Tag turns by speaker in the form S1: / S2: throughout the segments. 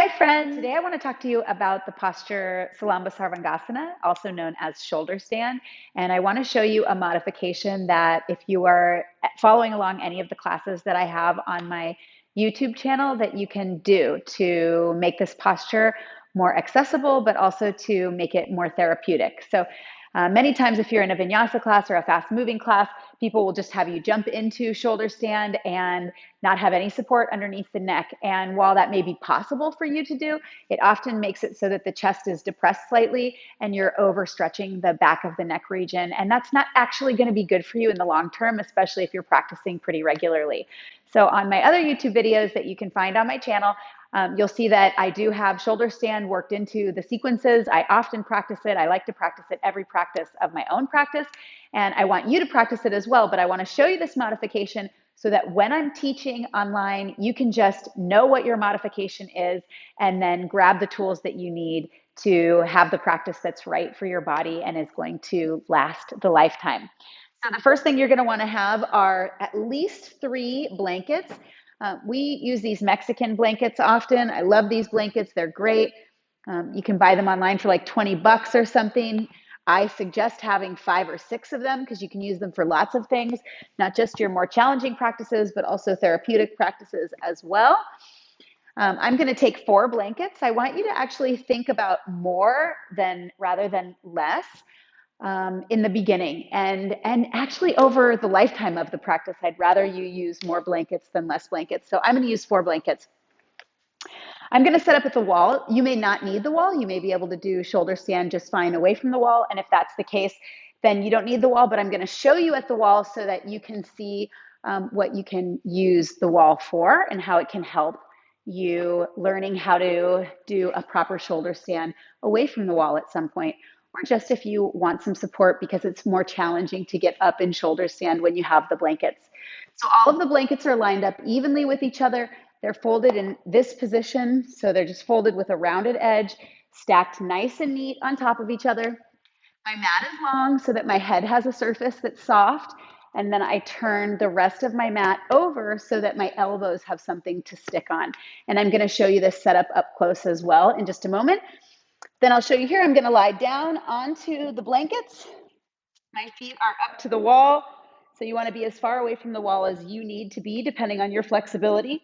S1: Hi friends, today I want to talk to you about the posture Salamba Sarvangasana, also known as shoulder stand. And I want to show you a modification that if you are following along any of the classes that I have on my YouTube channel that you can do to make this posture more accessible, but also to make it more therapeutic. So many times if you're in a vinyasa class or a fast moving class, people will just have you jump into shoulder stand and not have any support underneath the neck. And while that may be possible for you to do, it often makes it so that the chest is depressed slightly and you're overstretching the back of the neck region. And that's not actually going to be good for you in the long term, especially if you're practicing pretty regularly. So on my other YouTube videos that you can find on my channel, you'll see that I do have shoulder stand worked into the sequences. I often practice it. I like to practice it every practice of my own practice. And I want you to practice it as well, but I want to show you this modification so that when I'm teaching online, you can just know what your modification is and then grab the tools that you need to have the practice that's right for your body and is going to last the lifetime. So the first thing you're going to want to have are at least 3 blankets. We use these Mexican blankets often. I love these blankets. They're great. You can buy them online for like 20 bucks or something. I suggest having 5 or 6 of them because you can use them for lots of things, not just your more challenging practices, but also therapeutic practices as well. I'm going to take 4 blankets. I want you to actually think about more than rather than less in the beginning. And actually over the lifetime of the practice, I'd rather you use more blankets than less blankets. So I'm going to use 4 blankets. I'm going to set up at the wall. You may not need the wall. You may be able to do shoulder stand just fine away from the wall. And if that's the case, then you don't need the wall, but I'm going to show you at the wall so that you can see what you can use the wall for and how it can help you learning how to do a proper shoulder stand away from the wall at some point, or just if you want some support because it's more challenging to get up in shoulder stand when you have the blankets. So all of the blankets are lined up evenly with each other. They're folded in this position, so they're just folded with a rounded edge, stacked nice and neat on top of each other. My mat is long so that my head has a surface that's soft, and then I turn the rest of my mat over so that my elbows have something to stick on. And I'm going to show you this setup up close as well in just a moment. Then I'll show you here, I'm going to lie down onto the blankets. My feet are up to the wall, so you want to be as far away from the wall as you need to be, depending on your flexibility.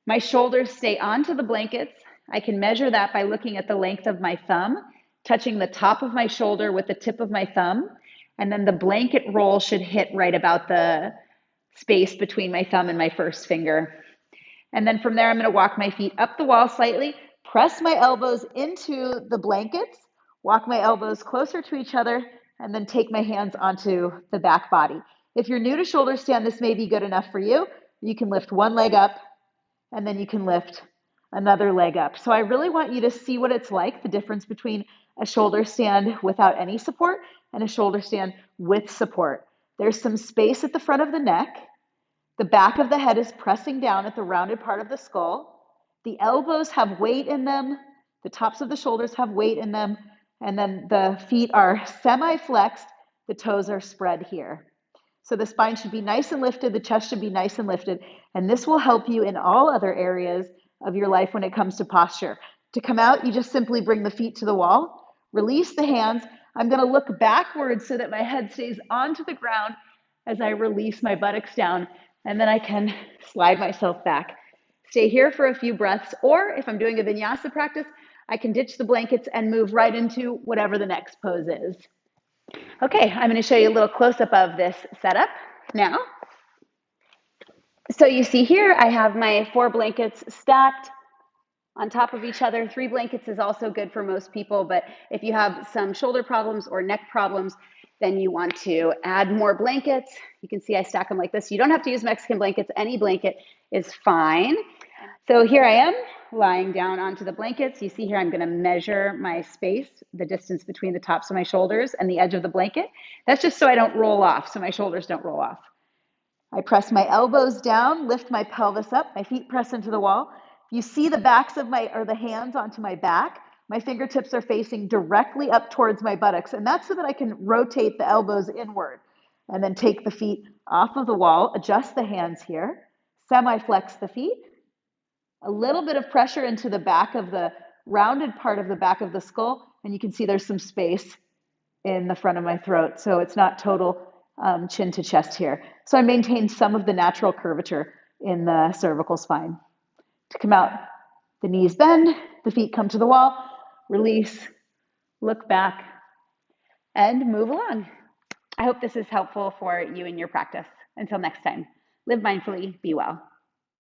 S1: My shoulders stay onto the blankets. I can measure that by looking at the length of my thumb, touching the top of my shoulder with the tip of my thumb, and then the blanket roll should hit right about the space between my thumb and my first finger. And then from there, I'm going to walk my feet up the wall slightly, press my elbows into the blankets, walk my elbows closer to each other, and then take my hands onto the back body. If you're new to shoulder stand, this may be good enough for you. You can lift one leg up, and then you can lift another leg up. So I really want you to see what it's like, the difference between a shoulder stand without any support and a shoulder stand with support. There's some space at the front of the neck. The back of the head is pressing down at the rounded part of the skull. The elbows have weight in them. The tops of the shoulders have weight in them. And then the feet are semi-flexed. The toes are spread here. So the spine should be nice and lifted, the chest should be nice and lifted, and this will help you in all other areas of your life when it comes to posture. To come out, you just simply bring the feet to the wall, release the hands. I'm going to look backwards so that my head stays onto the ground as I release my buttocks down, and then I can slide myself back. Stay here for a few breaths, or if I'm doing a vinyasa practice, I can ditch the blankets and move right into whatever the next pose is. Okay, I'm going to show you a little close-up of this setup now. So you see here, I have my 4 blankets stacked on top of each other. 3 blankets is also good for most people, but if you have some shoulder problems or neck problems, then you want to add more blankets. You can see I stack them like this. You don't have to use Mexican blankets. Any blanket is fine. So here I am lying down onto the blankets. You see here, I'm going to measure my space, the distance between the tops of my shoulders and the edge of the blanket. That's just so I don't roll off, so my shoulders don't roll off. I press my elbows down, lift my pelvis up, my feet press into the wall. You see the backs of the hands onto my back. My fingertips are facing directly up towards my buttocks, and that's so that I can rotate the elbows inward and then take the feet off of the wall, adjust the hands here, semi-flex the feet, A little bit of pressure into the back of the rounded part of the back of the skull, and you can see there's some space in the front of my throat, so it's not total chin to chest here. So I maintain some of the natural curvature in the cervical spine. To come out, the knees bend, the feet come to the wall, release, look back, and move along. I hope this is helpful for you in your practice. Until next time, live mindfully, be well.